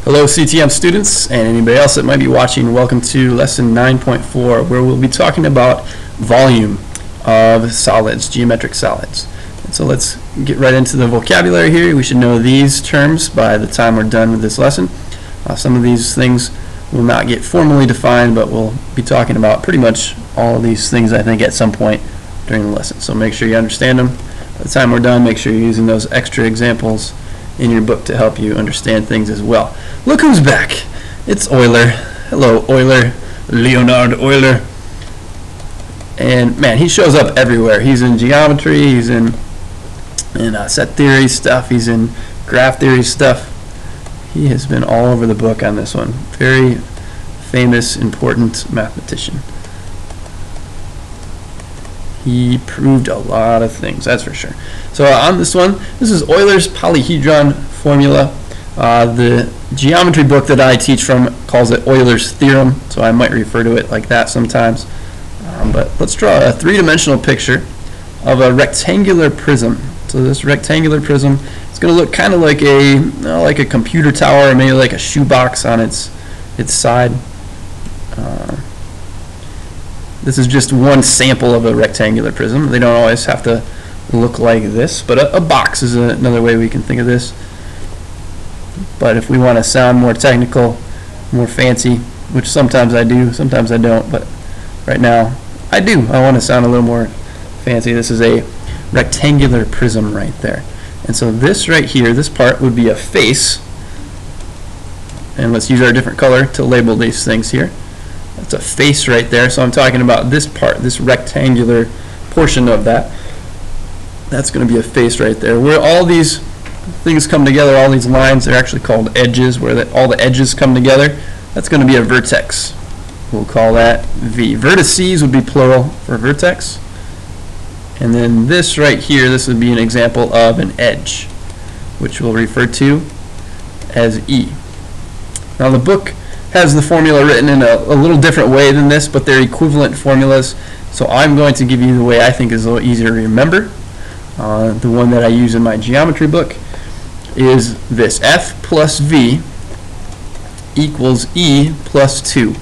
Hello CTM students and anybody else that might be watching. Welcome to lesson 9.4 where we'll be talking about volume of solids, geometric solids. And so let's get right into the vocabulary here. We should know these terms by the time we're done with this lesson. Some of these things will not get formally defined, but we'll be talking about pretty much all of these things I think at some point during the lesson. So make sure you understand them. By the time we're done, make sure you're using those extra examples in your book to help you understand things as well. Look who's back. It's Euler. Hello, Euler. Leonhard Euler. And man, he shows up everywhere. He's in geometry, he's in set theory stuff, he's in graph theory stuff. He has been all over the book on this one. Very famous, important mathematician. He proved a lot of things, that's for sure. So on this one, this is Eulers Polyhedron formula. The geometry book that I teach from calls it Euler's theorem, so I might refer to it like that sometimes. But let's draw a three-dimensional picture of a rectangular prism. So this rectangular prism, it's going to look kind of like a computer tower, or maybe like a shoebox on its side. This is just one sample of a rectangular prism. They don't always have to look like this, but a box is another way we can think of this. But if we want to sound more technical, more fancy, which sometimes I do, sometimes I don't, but right now I do. I want to sound a little more fancy. This is a rectangular prism right there. And so this right here, this part would be a face. And let's use our different color to label these things here. That's a face right there. So I'm talking about this part, this rectangular portion of that. That's going to be a face right there. Where all these things come together, all these lines, they're actually called edges, where all the edges come together. That's going to be a vertex. We'll call that V. Vertices would be plural for vertex. And then this right here, this would be an example of an edge, which we'll refer to as E. Now the book has the formula written in a little different way than this, but they're equivalent formulas. So I'm going to give you the way I think is a little easier to remember. The one that I use in my geometry book is this: F plus V equals E plus 2.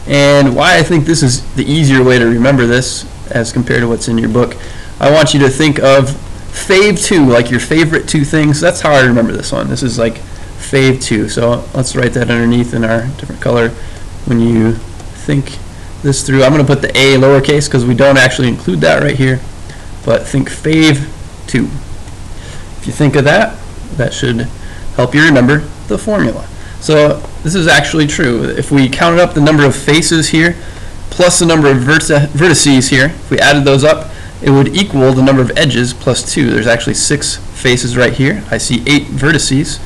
And why I think this is the easier way to remember this as compared to what's in your book, I want you to think of fave 2, like your favorite two things. That's how I remember this one. This is like fave 2. So let's write that underneath in our different color when you think this through. I'm going to put the A lowercase because we don't actually include that right here, but think fave 2. If you think of that, that should help you remember the formula. So this is actually true. If we counted up the number of faces here plus the number of vertices here, if we added those up, it would equal the number of edges plus 2. There's actually 6 faces right here. I see 8 vertices,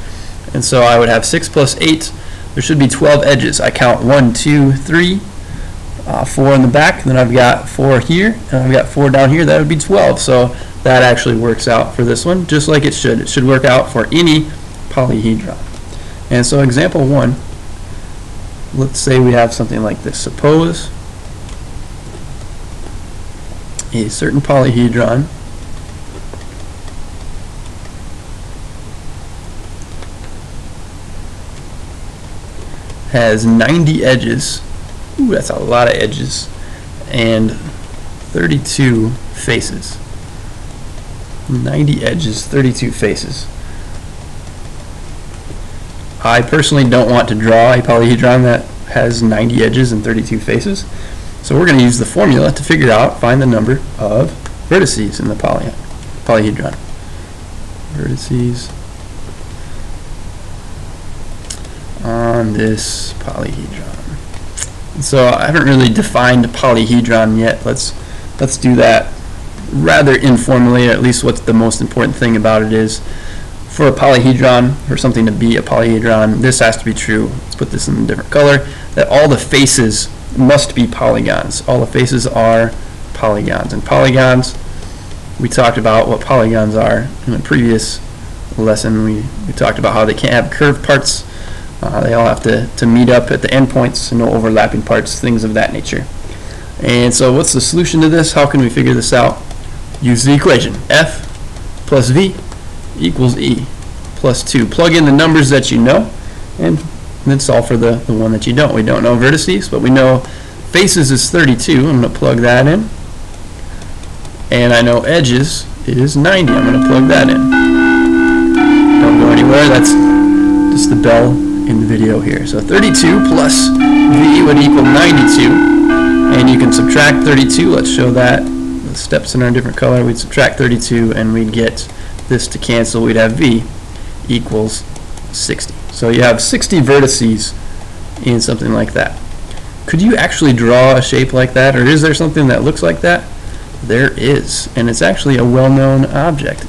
and so I would have 6 plus 8. There should be 12 edges. I count 1, 2, 3, 4 in the back, then I've got 4 here, and I've got 4 down here. That would be 12. So that actually works out for this one, just like it should. It should work out for any polyhedron. And so example 1, let's say we have something like this. Suppose a certain polyhedron has 90 edges. Ooh, that's a lot of edges. And 32 faces. 90 edges, 32 faces. I personally don't want to draw a polyhedron that has 90 edges and 32 faces. So we're going to use the formula to figure out, find the number of vertices in the polyhedron. Vertices on this polyhedron. So I haven't really defined polyhedron yet. Let's do that rather informally, or at least what's the most important thing about it is, for a polyhedron, for something to be a polyhedron, this has to be true. Let's put this in a different color, that all the faces must be polygons. All the faces are polygons. And polygons, we talked about what polygons are in the previous lesson. We talked about how they can't have curved parts. They all have to meet up at the endpoints, no overlapping parts, things of that nature. And so what's the solution to this? How can we figure this out? Use the equation. F plus V equals E plus 2. Plug in the numbers that you know and and then solve for the one that you don't. We don't know vertices, but we know faces is 32. I'm going to plug that in. And I know edges is 90. I'm going to plug that in. Don't go anywhere. That's just the bell in the video here. So 32 plus V would equal 92. And you can subtract 32. Let's show that. The steps in a different color. We'd subtract 32 and we'd get this to cancel. We'd have V equals 60. So you have 60 vertices in something like that. Could you actually draw a shape like that, or is there something that looks like that? There is, and it's actually a well-known object.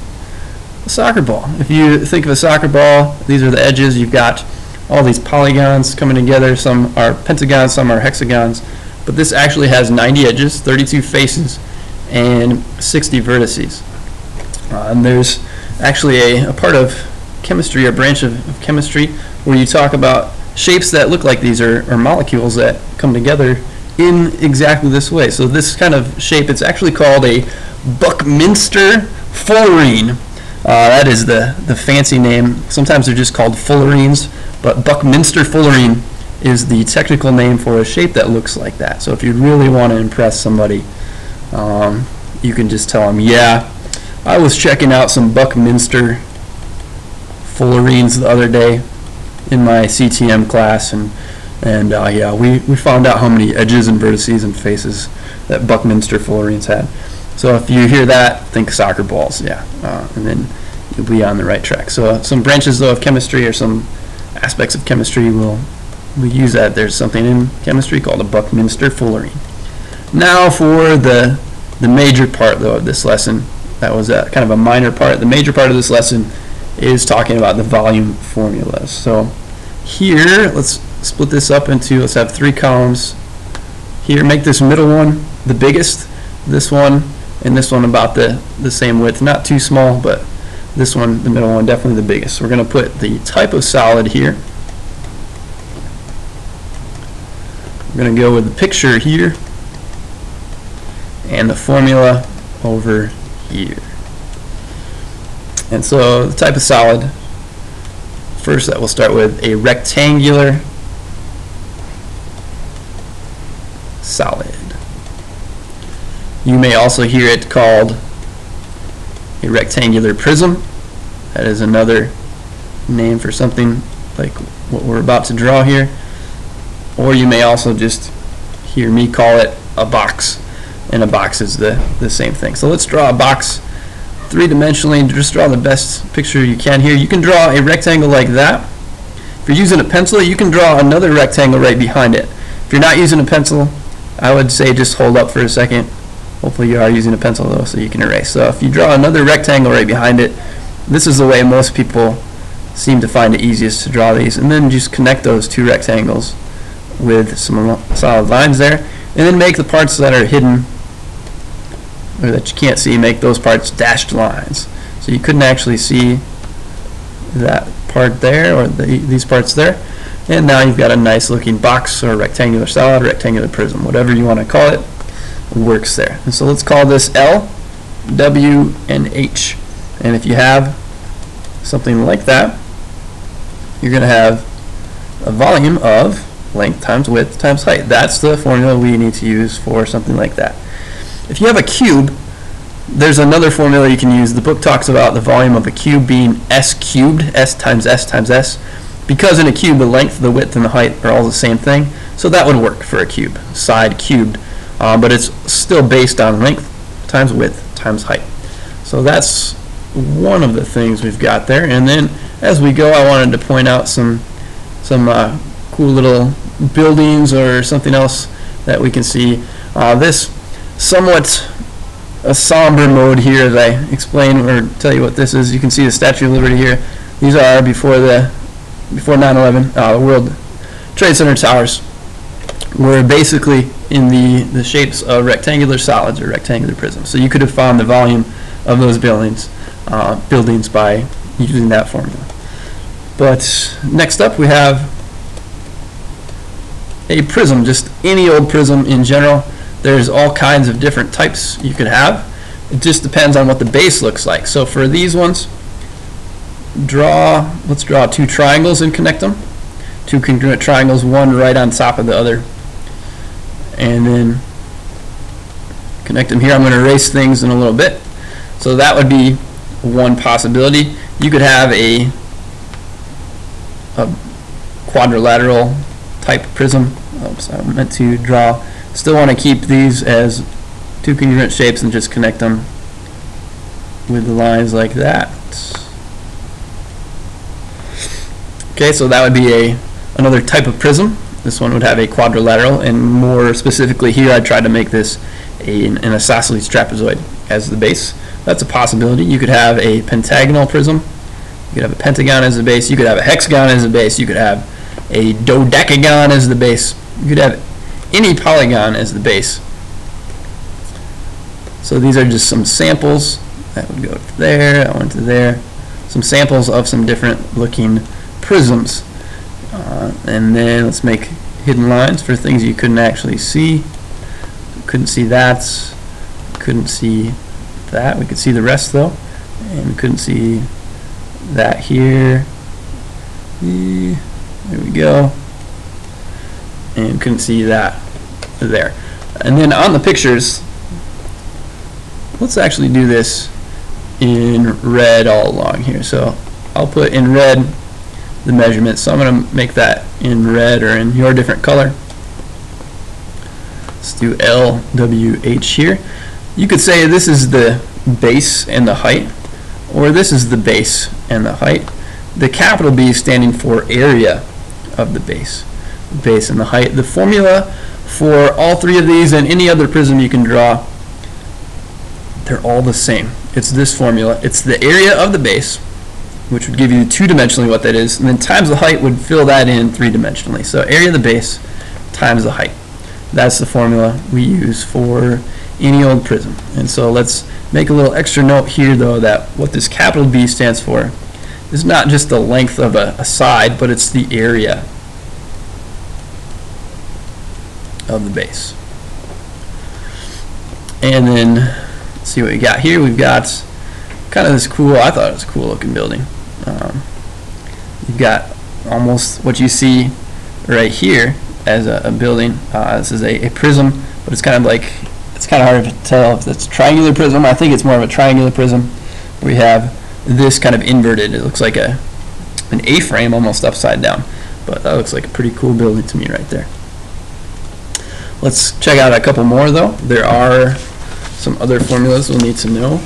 A soccer ball. If you think of a soccer ball, these are the edges. You've got all these polygons coming together. Some are pentagons, some are hexagons, but this actually has 90 edges, 32 faces, and 60 vertices. And there's actually a part of chemistry, a branch of chemistry, where you talk about shapes that look like these are molecules that come together in exactly this way. So this kind of shape, it's actually called a Buckminster fullerene. That is the fancy name. Sometimes they're just called fullerenes, but Buckminster fullerene is the technical name for a shape that looks like that. So if you really want to impress somebody, you can just tell them, yeah, I was checking out some Buckminster fullerenes the other day in my CTM class, and yeah, we found out how many edges and vertices and faces that Buckminster fullerenes had. So if you hear that, think soccer balls, yeah, and then you'll be on the right track. So some branches though of chemistry, or some aspects of chemistry, we'll use that. There's something in chemistry called a Buckminster fullerene. Now for the major part though of this lesson. That was kind of a minor part. The major part of this lesson is talking about the volume formulas. So here, let's split this up into, let's have 3 columns. Here, make this middle one the biggest, this one, and this one about the same width. Not too small, but this one, the middle one, definitely the biggest. So we're going to put the type of solid here. We're going to go with the picture here, and the formula over here. And so the type of solid, first that we'll start with a rectangular solid. You may also hear it called a rectangular prism. That is another name for something like what we're about to draw here. Or you may also just hear me call it a box, and a box is the same thing. So let's draw a box three-dimensionally. Just draw the best picture you can here. You can draw a rectangle like that. If you're using a pencil, you can draw another rectangle right behind it. If you're not using a pencil, I would say just hold up for a second. Hopefully you are using a pencil though, so you can erase. So if you draw another rectangle right behind it, this is the way most people seem to find it easiest to draw these. And then just connect those two rectangles with some solid lines there. And then make the parts that are hidden, or that you can't see, make those parts dashed lines. So you couldn't actually see that part there, or these parts there. And now you've got a nice looking box, or rectangular solid, rectangular prism, whatever you want to call it, works there. And so let's call this L, W, and H. And if you have something like that, you're going to have a volume of length times width times height. That's the formula we need to use for something like that. If you have a cube, there's another formula you can use. The book talks about the volume of a cube being S cubed, S times S times S, because in a cube the length, the width, and the height are all the same thing. So that would work for a cube, side cubed, but it's still based on length times width times height. So that's one of the things we've got there. And then as we go, I wanted to point out some cool little buildings or something else that we can see. This somewhat a somber mode here as I explain or tell you what this is. You can see the Statue of Liberty here. These are before 9/11, the World Trade Center towers were basically in the shapes of rectangular solids or rectangular prisms. So you could have found the volume of those buildings by using that formula. But next up we have a prism, just any old prism in general. There's all kinds of different types you could have. It just depends on what the base looks like. So for these ones, let's draw 2 triangles and connect them. two congruent triangles, one right on top of the other, and then connect them here. I'm going to erase things in a little bit. So that would be one possibility. You could have a quadrilateral type prism. Oops, I meant to draw. Still want to keep these as two congruent shapes and just connect them with the lines like that. Okay, so that would be another type of prism. This one would have a quadrilateral, and more specifically here I tried to make this an isosceles trapezoid as the base. That's a possibility. You could have a pentagonal prism. You could have a pentagon as the base. You could have a hexagon as the base. You could have a dodecagon as the base. You could have any polygon as the base. So these are just some samples. That would go to there, that went to there. Some samples of some different looking prisms. And then let's make hidden lines for things you couldn't actually see. Couldn't see that. Couldn't see that. We could see the rest though. And we couldn't see that here. There we go. And couldn't see that there. And then on the pictures, let's actually do this in red all along here. So I'll put in red the measurements. So I'm going to make that in red or in your different color. Let's do LWH here. You could say this is the base and the height, or this is the base and the height. The capital B is standing for area of the base and the height. The formula for all three of these and any other prism you can draw, they're all the same. It's this formula. It's the area of the base, which would give you two-dimensionally what that is, and then times the height would fill that in three-dimensionally. So area of the base times the height. That's the formula we use for any old prism. And so let's make a little extra note here though that what this capital B stands for is not just the length of a side, but it's the area of the base. And then let's see what we got here. We've got kind of this cool, I thought it was a cool looking building. You've got almost what you see right here as a building. This is a prism, but it's kind of like, it's kind of hard to tell if it's a triangular prism. I think it's more of a triangular prism. We have this kind of inverted. It looks like an A-frame almost upside down, but that looks like a pretty cool building to me right there. Let's check out a couple more though. There are some other formulas we'll need to know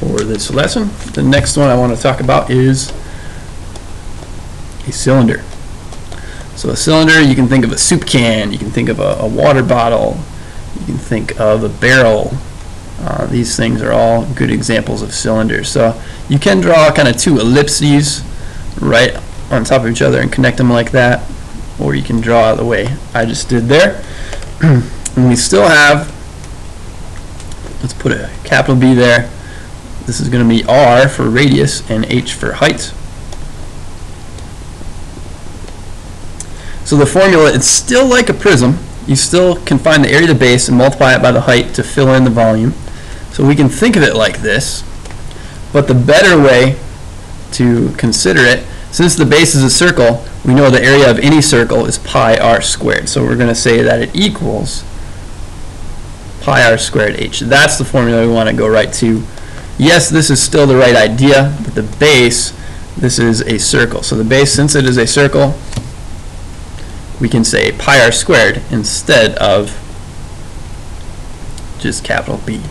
for this lesson. The next one I want to talk about is a cylinder. So a cylinder, you can think of a soup can, you can think of a water bottle, you can think of a barrel. These things are all good examples of cylinders. So you can draw kind of two ellipses right on top of each other and connect them like that, or you can draw the way I just did there. And we still have, let's put a capital B there. This is going to be R for radius and H for height. So the formula, it's still like a prism. You still can find the area of the base and multiply it by the height to fill in the volume. So we can think of it like this, but the better way to consider it, since the base is a circle, we know the area of any circle is pi r squared. So we're going to say that it equals pi r squared h. That's the formula we want to go right to. Yes, this is still the right idea, but the base, this is a circle. So the base, since it is a circle, we can say pi r squared instead of just capital B.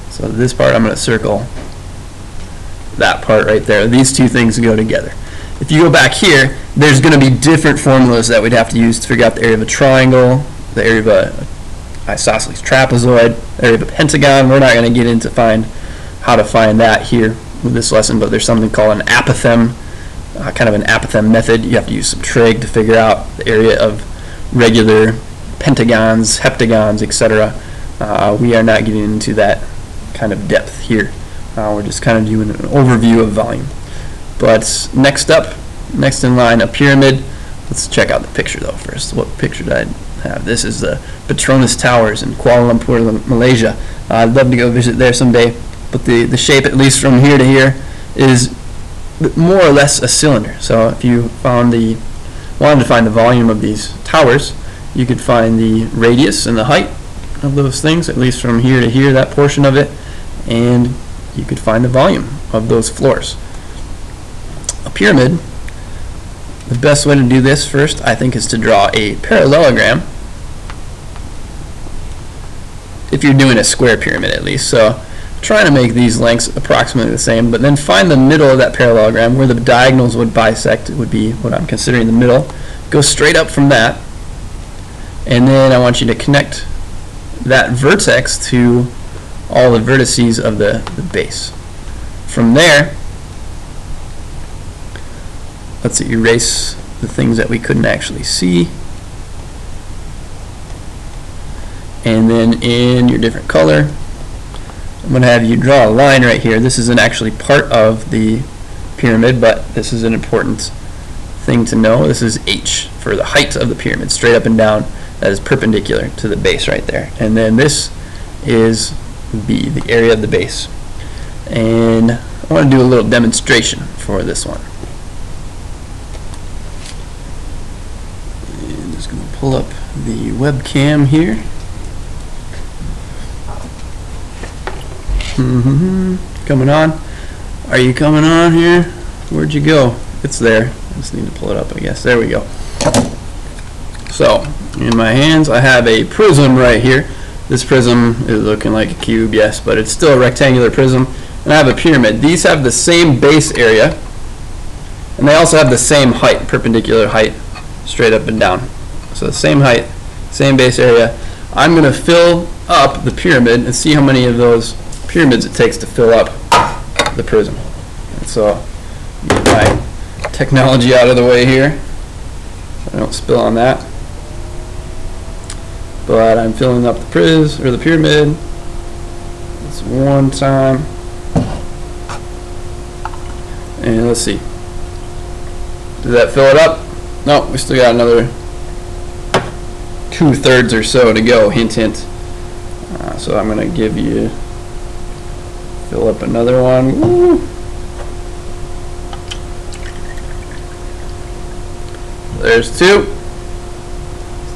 So this part I'm going to circle that part right there. These two things go together. If you go back here, there's going to be different formulas that we'd have to use to figure out the area of a triangle, the area of a isosceles trapezoid, the area of a pentagon. We're not going to get into how to find that here with this lesson, but there's something called an apothem, kind of an apothem method. You have to use some trig to figure out the area of regular pentagons, heptagons, etc. We are not getting into that kind of depth here. We're just kind of doing an overview of volume. But next up, next in line, a pyramid. Let's check out the picture though first. What picture did I have? This is the Petronas Towers in Kuala Lumpur, Malaysia. I'd love to go visit there someday, but the shape, at least from here to here, is more or less a cylinder. So if you wanted to find the volume of these towers, you could find the radius and the height of those things, at least from here to here, that portion of it, and you could find the volume of those floors. A pyramid, the best way to do this first, I think, is to draw a parallelogram, if you're doing a square pyramid at least. So trying to make these lengths approximately the same, but then find the middle of that parallelogram where the diagonals would bisect. It would be what I'm considering the middle. Go straight up from that, and then I want you to connect that vertex to all the vertices of the base. From there, let's erase the things that we couldn't actually see. And then in your different color, I'm going to have you draw a line right here. This isn't actually part of the pyramid, but this is an important thing to know. This is H for the height of the pyramid, straight up and down. That is perpendicular to the base right there. And then this is B, the area of the base. And I want to do a little demonstration for this one. And I'm just going to pull up the webcam here. Coming on. Are you coming on here? Where'd you go? It's there. I just need to pull it up, I guess. There we go. So, in my hands, I have a prism right here. This prism is looking like a cube, yes, but it's still a rectangular prism. And I have a pyramid. These have the same base area, and they also have the same height, perpendicular height, straight up and down. So the same height, same base area. I'm going to fill up the pyramid and see how many of those pyramids it takes to fill up the prism. And so, get my technology out of the way here so I don't spill on that. But I'm filling up the pyramid. It's one time. And let's see. Does that fill it up? No, we still got another 2/3 or so to go. Hint, hint. So I'm going to give you, fill up another one. Woo. There's 2.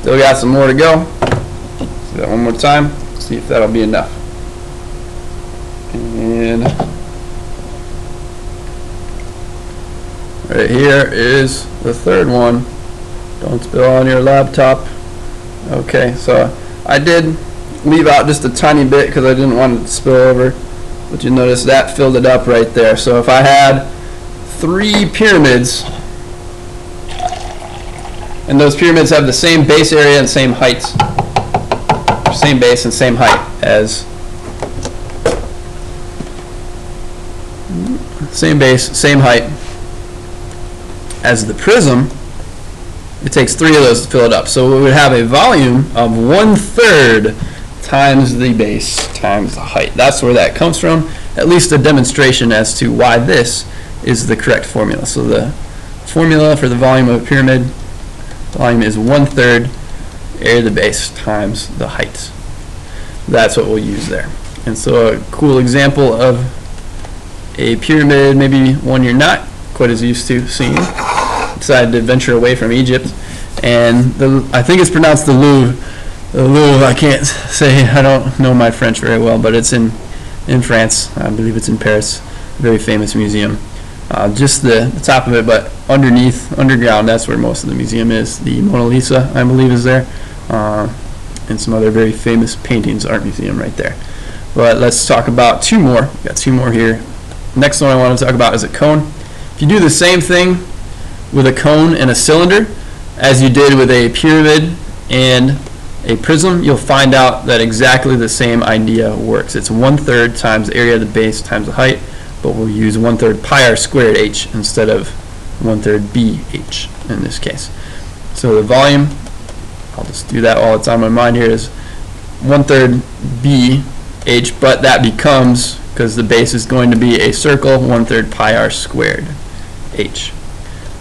Still got some more to go. Do that one more time. See if that'll be enough. And right here is the 3rd one. Don't spill on your laptop. Okay, so I did leave out just a tiny bit because I didn't want it to spill over. But you notice that filled it up right there. So if I had 3 pyramids, and those pyramids have the same base area and same height, same base and same height as, same base, same height as the prism, it takes 3 of those to fill it up. So we would have a volume of 1/3 times the base times the height. That's where that comes from. At least a demonstration as to why this is the correct formula. So the formula for the volume of a pyramid, volume is 1/3 area of the base times the height. That's what we'll use there. And so a cool example of a pyramid, maybe one you're not quite as used to seeing, decided to venture away from Egypt, and I think it's pronounced the Louvre. The Louvre, I can't say, I don't know my French very well, but it's in France. I believe it's in Paris. A very famous museum. Just the top of it, but underneath, underground, that's where most of the museum is. The Mona Lisa, I believe, is there, and some other very famous paintings, art museum right there. But let's talk about 2 more. We've got 2 more here. Next one I want to talk about is a cone. If you do the same thing with a cone and a cylinder as you did with a pyramid and a prism, you'll find out that exactly the same idea works. It's 1/3 times the area of the base times the height, but we'll use 1/3 pi r squared h instead of 1/3 bh in this case. So the volume, I'll just do that while it's on my mind here, is 1/3 bh, but that becomes, because the base is going to be a circle, 1/3 pi r squared h.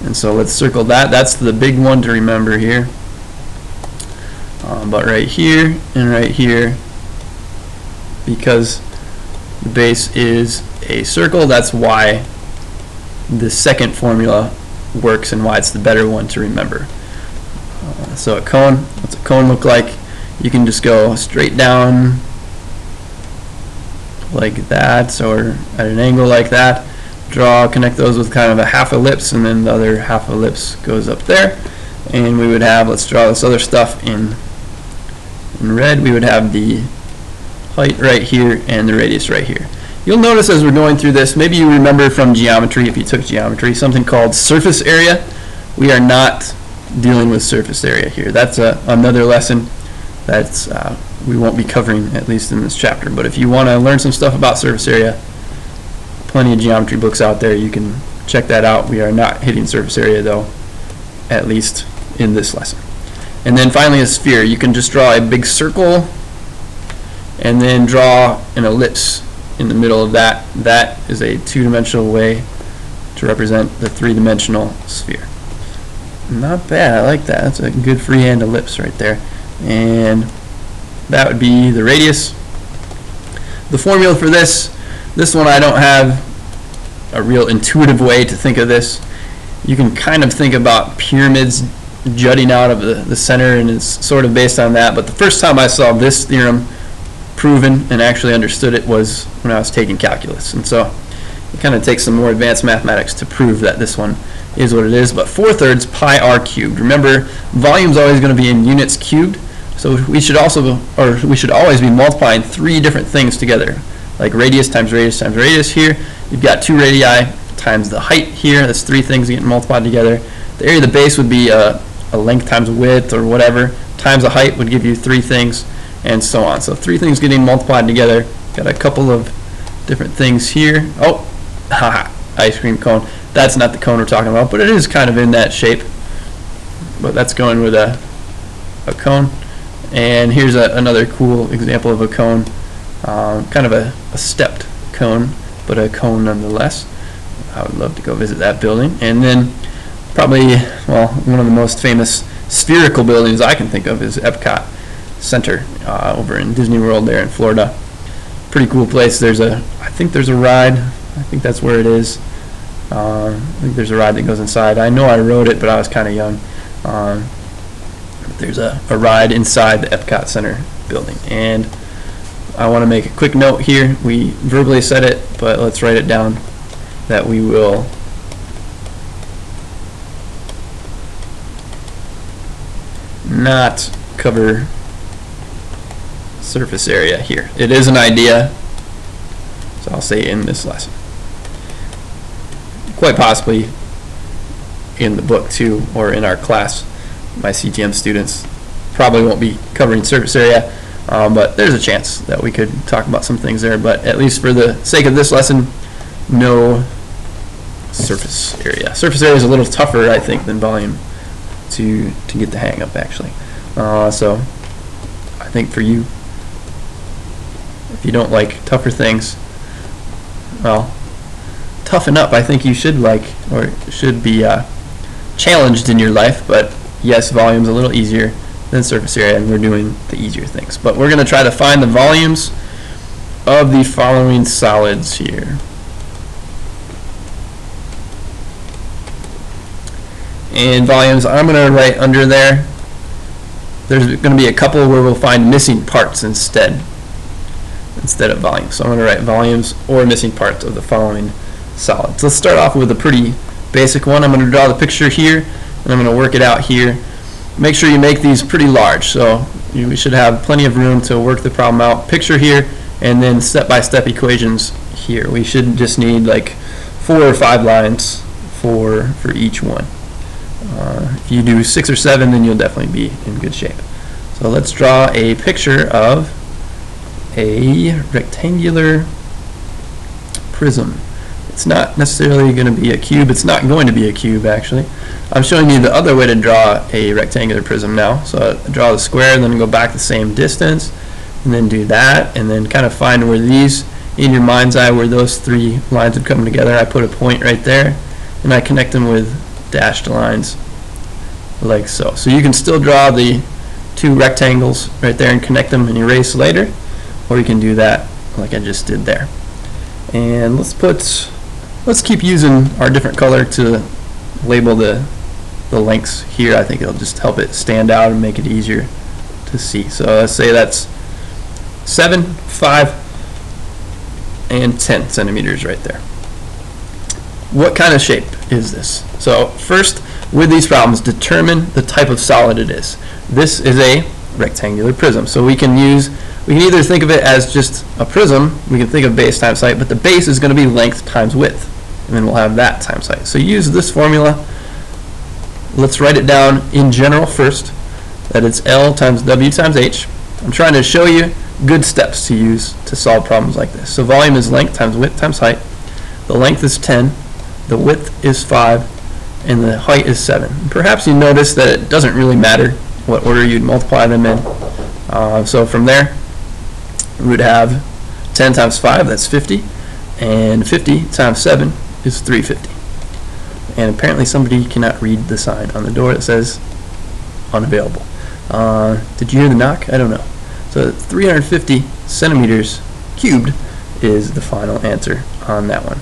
And so let's circle that. That's the big one to remember here. But right here and right here, because the base is a circle, that's why the second formula works and why it's the better one to remember. So a cone, what's a cone look like? You can just go straight down like that, or at an angle like that. Connect those with kind of a half ellipse, and then the other half ellipse goes up there. And we would have, let's draw this other stuff in red. We would have the height right here and the radius right here. You'll notice as we're going through this, maybe you remember from geometry, if you took geometry, something called surface area. We are not dealing with surface area here. That's another lesson that's we won't be covering, at least in this chapter. But if you want to learn some stuff about surface area, plenty of geometry books out there, you can check that out. We are not hitting surface area though, at least in this lesson. And then finally a sphere. You can just draw a big circle and then draw an ellipse in the middle of that. That is a two-dimensional way to represent the three-dimensional sphere. Not bad, I like that. That's a good freehand ellipse right there. And that would be the radius. The formula for this one I don't have a real intuitive way to think of this. You can kind of think about pyramids jutting out of the center, and it's sort of based on that. But the first time I saw this theorem proven and actually understood it was when I was taking calculus. And so it kind of takes some more advanced mathematics to prove that this one is what it is. But 4/3 pi r cubed. Remember, volume's always going to be in units cubed. So we should always be multiplying three different things together, like radius times radius times radius here. You've got 2 radii times the height here. That's 3 things getting multiplied together. The area of the base would be a length times width or whatever, times the height would give you 3 things, and so on. So 3 things getting multiplied together. Got a couple of different things here. Oh, haha, ice cream cone. That's not the cone we're talking about, but it is kind of in that shape. But that's going with a cone. And here's another cool example of a cone. Kind of a stepped cone, but a cone nonetheless. I would love to go visit that building. And then probably, well, one of the most famous spherical buildings I can think of is Epcot Center over in Disney World there in Florida. Pretty cool place. I think there's a ride. I think that's where it is. I think there's a ride that goes inside. I know I rode it, but I was kind of young. There's a ride inside the Epcot Center building. And I want to make a quick note here. We verbally said it, but let's write it down, that we will not cover surface area here. It is an idea, so I'll say in this lesson. Quite possibly in the book too, or in our class. My CTM students probably won't be covering surface area, but there's a chance that we could talk about some things there. But at least for the sake of this lesson, no surface area. Surface area is a little tougher, I think, than volume to get the hang of, actually. So I think for you, if you don't like tougher things, well, toughen up. I think you should like, or should be challenged in your life. But yes, volume's a little easier than surface area, and we're doing the easier things. But we're going to try to find the volumes of the following solids here. And volumes, I'm going to write under there. There's going to be a couple where we'll find missing parts instead of volumes. So I'm going to write volumes or missing parts of the following solids. Let's start off with a pretty basic one. I'm going to draw the picture here, and I'm going to work it out here. Make sure you make these pretty large, so we should have plenty of room to work the problem out. Picture here, and then step-by-step equations here. We should just need like 4 or 5 lines for each one. If you do 6 or 7, then you'll definitely be in good shape. So let's draw a picture of a rectangular prism. It's not necessarily going to be a cube. It's not going to be a cube, actually. I'm showing you the other way to draw a rectangular prism now. So I draw the square, and then go back the same distance, and then do that, and then kind of find where these, in your mind's eye, where those 3 lines would come together. I put a point right there, and I connect them with dashed lines like so. So you can still draw the 2 rectangles right there and connect them and erase later, or you can do that like I just did there. And let's put let's keep using our different color to label the lengths here. I think it'll just help it stand out and make it easier to see. So let's say that's 7, 5, and 10 centimeters right there. What kind of shape is this? So first, with these problems, determine the type of solid it is. This is a rectangular prism. So we can either think of it as just a prism, we can think of base times height, but the base is going to be length times width, and then we'll have that times height. So use this formula. Let's write it down in general first, that it's L times W times H. I'm trying to show you good steps to use to solve problems like this. So volume is length times width times height. The length is 10, the width is 5, and the height is 7. And perhaps you notice that it doesn't really matter what order you'd multiply them in. So from there, we would have 10 times 5, that's 50, and 50 times 7 is 350. And apparently somebody cannot read the sign on the door that says unavailable. Did you hear the knock? I don't know. So 350 centimeters cubed is the final answer on that one.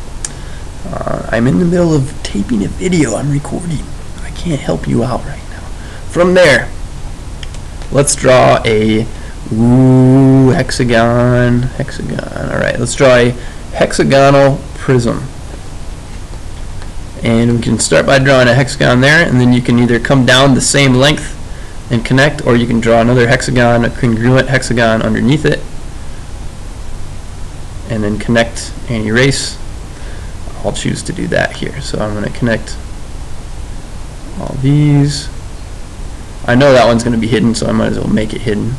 I'm in the middle of taping a video. I'm recording. I can't help you out right now. From there, let's draw a hexagon. All right, let's draw a hexagonal prism. And we can start by drawing a hexagon there, and then you can either come down the same length and connect, or you can draw another hexagon, a congruent hexagon underneath it, and then connect and erase. I'll choose to do that here. So I'm going to connect all these. I know that one's going to be hidden, so I might as well make it hidden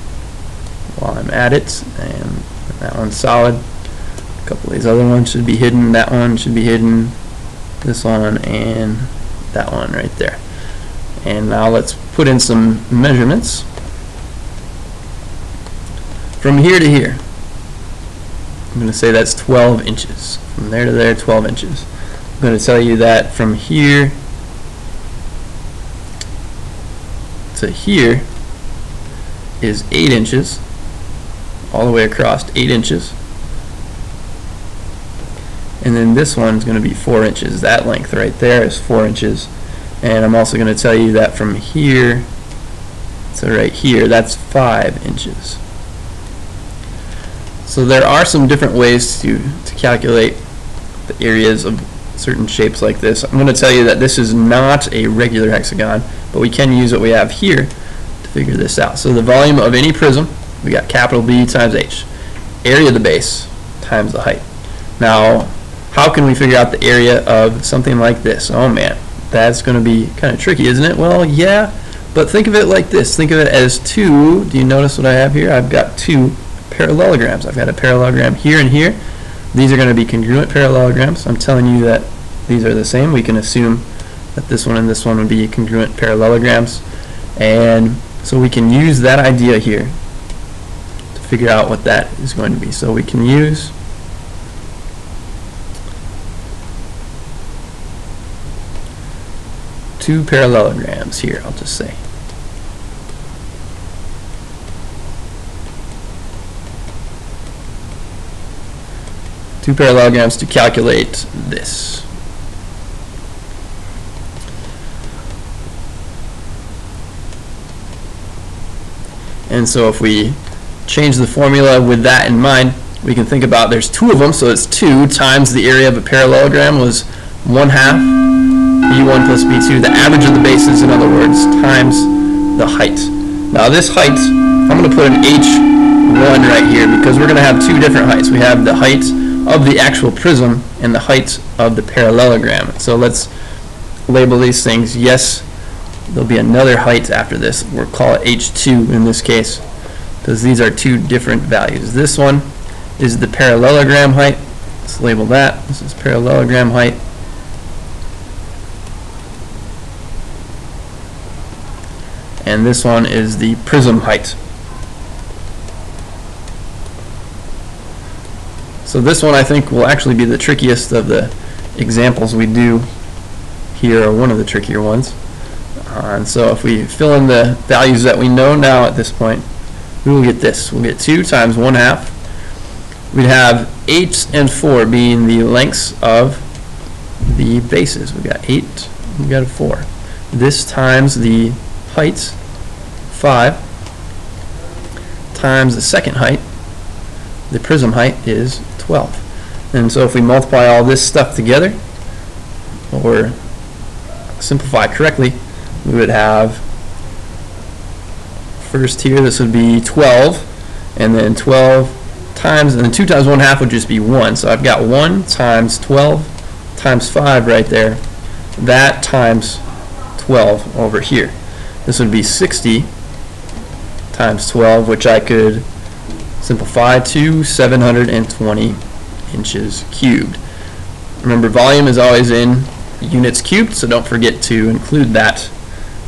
while I'm at it. And that one's solid. A couple of these other ones should be hidden. That one should be hidden. This one and that one right there. And now let's put in some measurements. From here to here, I'm going to say that's 12 inches. From there to there, 12 inches. I'm going to tell you that from here to here is 8 inches, all the way across 8 inches. And then this one's going to be 4 inches. That length right there is 4 inches. And I'm also going to tell you that from here to right here, that's 5 inches. So there are some different ways to calculate the areas of certain shapes like this. I'm going to tell you that this is not a regular hexagon, but we can use what we have here to figure this out. So the volume of any prism, we got capital B times H. Area of the base times the height. Now, how can we figure out the area of something like this? Oh man, that's going to be kind of tricky, isn't it? Well, yeah, but think of it like this. Think of it as two. Do you notice what I have here? I've got two parallelograms. I've got a parallelogram here and here. These are going to be congruent parallelograms. I'm telling you that these are the same. We can assume that this one and this one would be congruent parallelograms. And so we can use that idea here to figure out what that is going to be. So we can use two parallelograms here, I'll just say. Two parallelograms to calculate this. And so if we change the formula with that in mind, we can think about there's two of them, so it's 2 times the area of a parallelogram was 1/2 B1 plus B2, the average of the bases, in other words, times the height. Now this height, I'm going to put an H1 right here because we're going to have two different heights. We have the height of the actual prism and the height of the parallelogram. So let's label these things. Yes, there'll be another height after this. We'll call it H2 in this case because these are two different values. This one is the parallelogram height. Let's label that. This is parallelogram height. And this one is the prism height. So this one I think will actually be the trickiest of the examples we do here, or one of the trickier ones. And so if we fill in the values that we know now at this point, we will get this. We'll get 2 times 1/2. We'd have 8 and 4 being the lengths of the bases. We've got 8, we've got a 4. This times the height, 5, times the second height, the prism height is 12. And so if we multiply all this stuff together, or simplify correctly, we would have, first here, this would be 12, and then 12 times, and then 2 times 1/2 would just be 1. So I've got 1 times 12 times 5 right there. That times 12 over here. This would be 60 times 12, which I could simplify to 720 inches cubed. Remember, volume is always in units cubed, so don't forget to include that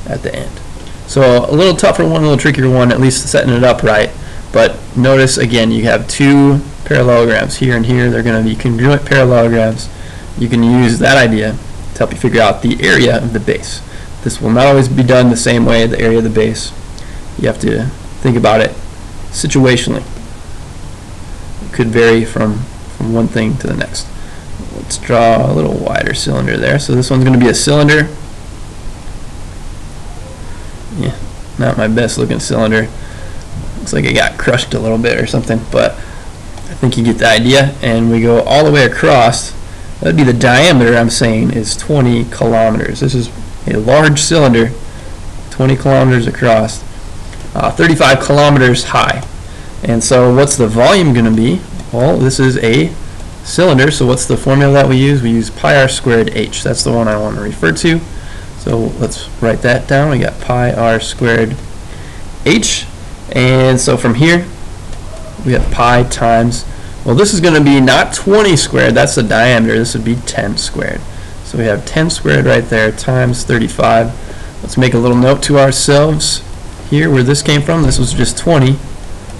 at the end. So a little tougher one, a little trickier one, at least setting it up right. But notice again, you have 2 parallelograms here and here. They're going to be congruent parallelograms. You can use that idea to help you figure out the area of the base. This will not always be done the same way, the area of the base. You have to think about it situationally. It could vary from one thing to the next. Let's draw a little wider cylinder there. So this one's going to be a cylinder. Yeah, not my best looking cylinder. Looks like it got crushed a little bit or something, but I think you get the idea. And we go all the way across. That would be the diameter, I'm saying, is 20 kilometers. This is a large cylinder, 20 kilometers across, 35 kilometers high. And so what's the volume going to be? Well, this is a cylinder, so what's the formula that we use? We use pi r squared h. That's the one I want to refer to. So let's write that down. We got pi r squared h. And so from here, we have pi times, well, this is going to be not 20 squared, that's the diameter, this would be 10 squared. So we have 10 squared right there times 35. Let's make a little note to ourselves here where this came from. This was just 20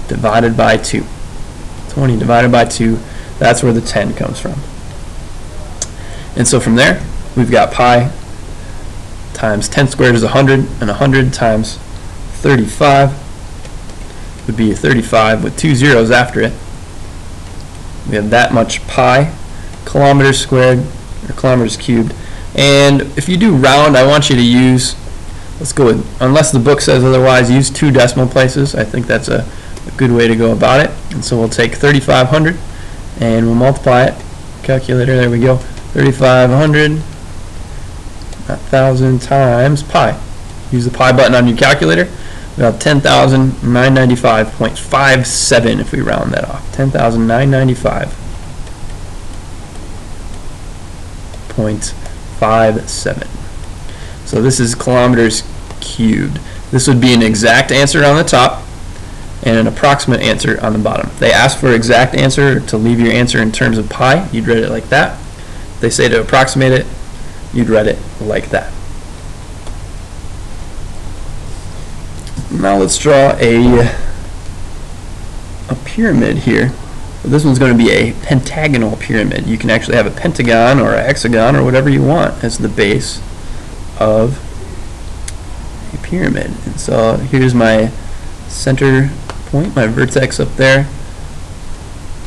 divided by 2. 20 divided by 2, that's where the 10 comes from. And so from there, we've got pi times 10 squared is 100, and 100 times 35 would be 35 with 2 zeros after it. We have that much pi kilometers squared, or kilometers cubed. And if you do round, I want you to use, let's go with, unless the book says otherwise, use 2 decimal places. I think that's a good way to go about it. And so we'll take 3,500 and we'll multiply it. Calculator, there we go. 3,500, 1,000 times pi. Use the pi button on your calculator. We have 10,995.57 if we round that off. 10,995.57. So this is kilometers cubed. This would be an exact answer on the top and an approximate answer on the bottom. If they ask for exact answer, to leave your answer in terms of pi, you'd write it like that. If they say to approximate it, you'd write it like that. Now let's draw a pyramid here. This one's going to be a pentagonal pyramid. You can actually have a pentagon or a hexagon or whatever you want as the base of a pyramid. And so here's my center point, my vertex up there.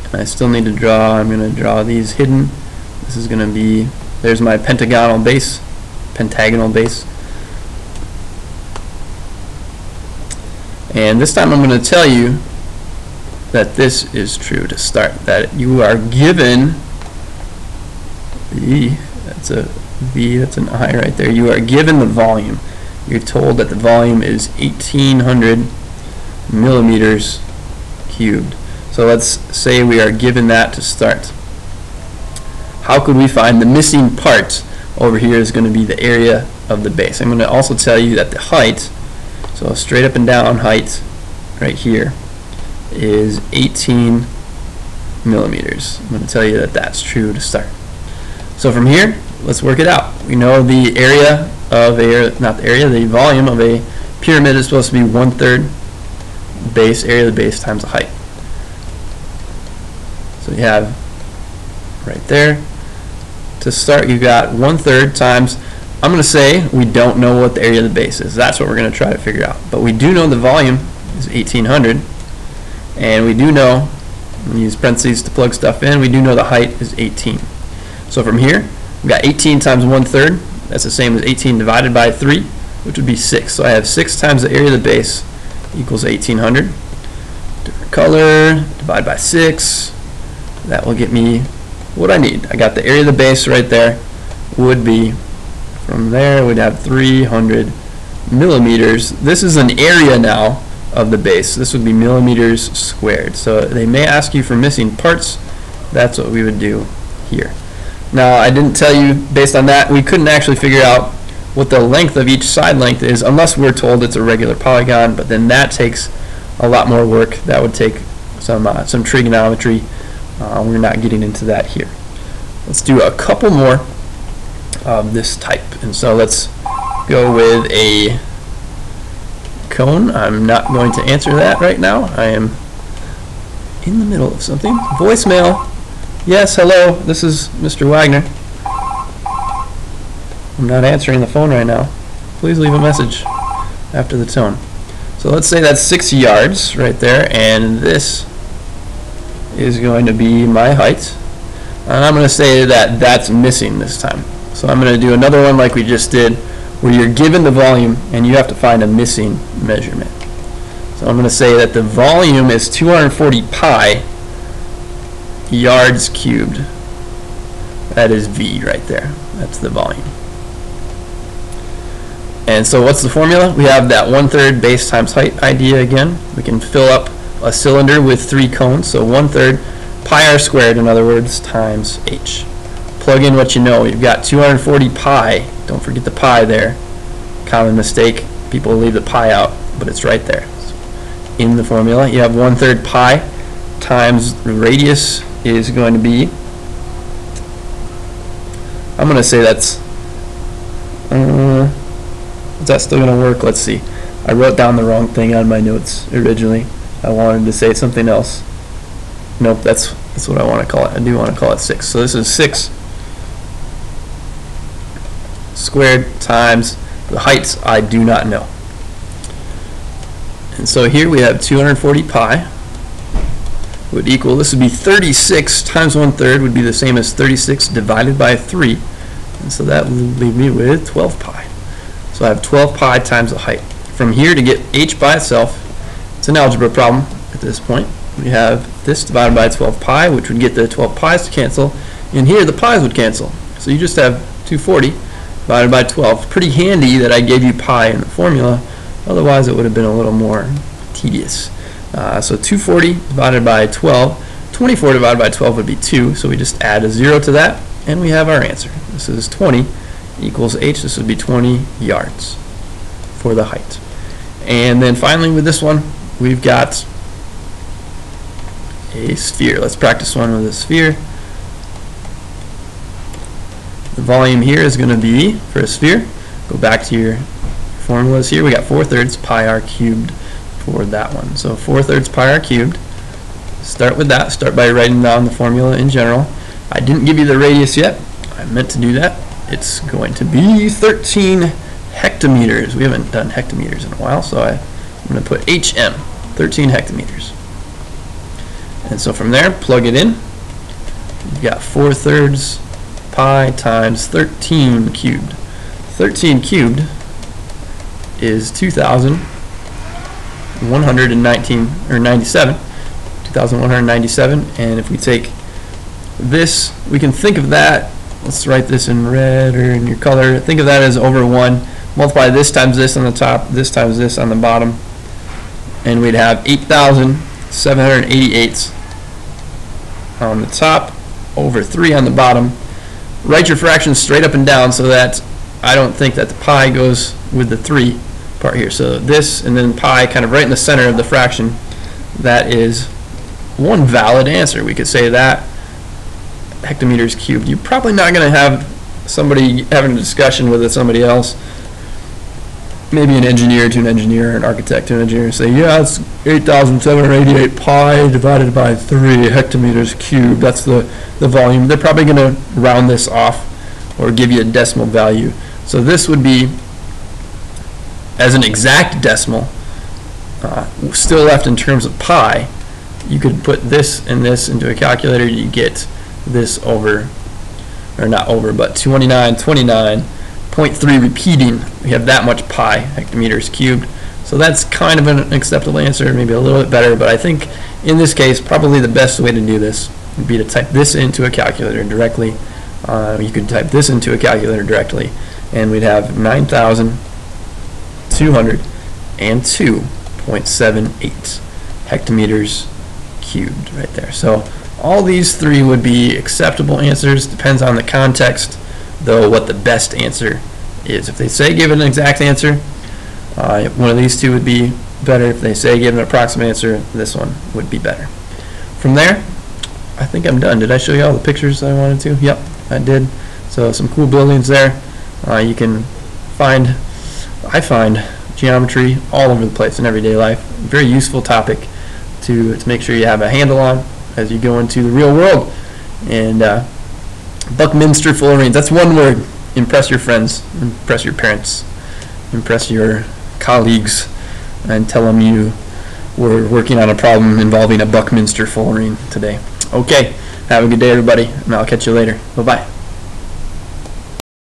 And I still need to draw, I'm going to draw these hidden. This is going to be, there's my pentagonal base. And this time I'm going to tell you that this is true to start, that you are given the, that's a V, that's an I right there, you are given the volume. You're told that the volume is 1,800 millimeters cubed. So let's say we are given that to start. How could we find the missing part? Over here is going to be the area of the base. I'm going to also tell you that the height, so straight up and down height right here, is 18 millimeters. I'm going to tell you that that's true to start. So from here, let's work it out. We know the area of a, not the area, the volume of a pyramid is supposed to be 1/3 base, area of the base times the height. So you have right there. To start, you got 1/3 times, I'm going to say we don't know what the area of the base is. That's what we're going to try to figure out. But we do know the volume is 1,800, and we do know, we use parentheses to plug stuff in, we do know the height is 18. So from here, We've got 18 times 1/3. That's the same as 18 divided by 3, which would be 6. So I have 6 times the area of the base equals 1800. Different color, divide by 6. That will get me what I need. I got the area of the base right there. Would be, from there, we'd have 300 millimeters. This is an area now of the base. This would be millimeters squared. So they may ask you for missing parts. That's what we would do here. Now, I didn't tell you, based on that, we couldn't actually figure out what the length of each side length is unless we're told it's a regular polygon, but then that takes a lot more work. That would take some trigonometry. We're not getting into that here. Let's do a couple more of this type. And so let's go with a cone. I'm not going to answer that right now. I am in the middle of something. Voicemail. Yes, hello, this is Mr. Wagner. I'm not answering the phone right now. Please leave a message after the tone. So let's say that's 6 yards right there, and this is going to be my height. And I'm going to say that that's missing this time. So I'm going to do another one like we just did, where you're given the volume and you have to find a missing measurement. So I'm going to say that the volume is 240 pi yards cubed. That is V right there. That's the volume. And so what's the formula? We have that 1/3 base times height idea again. We can fill up a cylinder with 3 cones, so 1/3 pi r squared, in other words, times h. Plug in what you know. You've got 240 pi. Don't forget the pi there. Common mistake. People leave the pi out, but it's right there. So in the formula, you have 1/3 pi times the radius is going to be, I'm going to say that's, is that still going to work? Let's see. I wrote down the wrong thing on my notes originally. I wanted to say something else. Nope, that's what I want to call it. I do want to call it 6. So this is 6 squared times the heights I do not know. And so here we have 240 pi would equal, this would be 36 times 1/3 would be the same as 36 divided by 3. And so that will leave me with 12 pi. So I have 12 pi times the height. From here to get h by itself, it's an algebra problem at this point. We have this divided by 12 pi, which would get the 12 pi's to cancel. And here the pi's would cancel. So you just have 240 divided by 12. Pretty handy that I gave you pi in the formula. Otherwise, it would have been a little more tedious. So 240 divided by 12. 24 divided by 12 would be 2. So we just add a 0 to that, and we have our answer. This is 20 equals h. This would be 20 yards for the height. And then finally with this one, we've got a sphere. Let's practice one with a sphere. The volume here is going to be, for a sphere, go back to your formulas here. We got 4/3 pi r cubed for that one. So 4/3 pi r cubed. Start with that. Start by writing down the formula in general. I didn't give you the radius yet. I meant to do that. It's going to be 13 hectometers. We haven't done hectometers in a while, so I'm going to put HM, 13 hectometers. And so from there, plug it in. You've got 4/3 pi times 13 cubed. 13 cubed is 2,119 or 97. 2,197. And if we take this, we can think of that. Let's write this in red or in your color. Think of that as over 1. Multiply this times this on the top, this times this on the bottom, and we'd have 8,788 on the top, over 3 on the bottom. Write your fractions straight up and down so that I don't think that the pi goes with the 3 part here. So this and then pi kind of right in the center of the fraction. That is one valid answer. We could say that hectometers cubed. You're probably not going to have somebody having a discussion with somebody else, maybe an engineer to an engineer, an architect to an engineer, say, yeah, it's 8,788 pi divided by 3 hectometers cubed. That's the volume. They're probably going to round this off or give you a decimal value. So this would be, as an exact decimal, still left in terms of pi. You could put this and this into a calculator. You get this over or not over, but 2929.3 repeating. We have that much pi hectometers cubed. So that's kind of an acceptable answer, maybe a little bit better, but I think in this case, probably the best way to do this would be to type this into a calculator directly. You could type this into a calculator directly, and we'd have 9,202.78 hectometers cubed right there. So all these three would be acceptable answers. Depends on the context, though, what the best answer is. If they say give an exact answer, one of these two would be better. If they say give an approximate answer, this one would be better. From there, I think I'm done. Did I show you all the pictures I wanted to? Yep, I did. So some cool buildings there. You can I find geometry all over the place in everyday life. Very useful topic to make sure you have a handle on as you go into the real world. And Buckminster Fullerenes, that's one word. Impress your friends, impress your parents, impress your colleagues, and tell them you were working on a problem involving a Buckminster Fullerene today. Okay, have a good day, everybody, and I'll catch you later. Bye-bye.